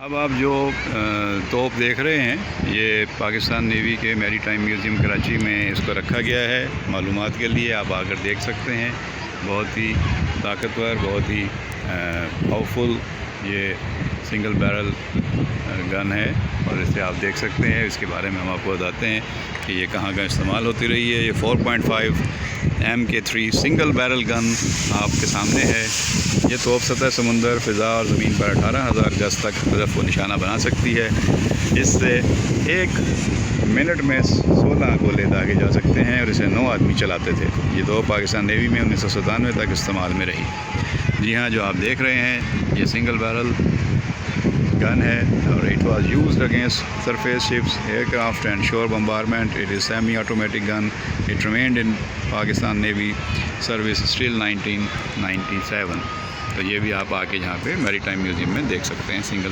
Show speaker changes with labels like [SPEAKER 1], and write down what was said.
[SPEAKER 1] अब आप जो तोप देख रहे हैं ये पाकिस्तान नेवी के मैरीटाइम म्यूज़ियम कराची में इसको रखा गया है मालूमात के लिए। आप आकर देख सकते हैं। बहुत ही ताकतवर, बहुत ही पावरफुल ये सिंगल बैरल गन है और इसे आप देख सकते हैं। इसके बारे में हम आपको बताते हैं कि ये कहाँ कहाँ इस्तेमाल होती रही है। ये 4.5 MK3 सिंगल बैरल गन आपके सामने है। ये तोप सतह समुंदर, फ़िज़ा और ज़मीन पर 18,000 गज़ तक हदफ व निशाना बना सकती है। इससे 1 मिनट में 16 गोले दागे जा सकते हैं और इसे 9 आदमी चलाते थे। ये तोप पाकिस्तान नेवी में 1997 तक इस्तेमाल में रही। जी हाँ, जो आप देख रहे हैं ये सिंगल बैरल गन है और it was used against surface ships, aircraft and shore bombardment. It is semi automatic gun. It remained in Pakistan navy service still 1997। तो ये भी आप आके यहाँ पे मैरीटाइम म्यूज़ियम में देख सकते हैं सिंगल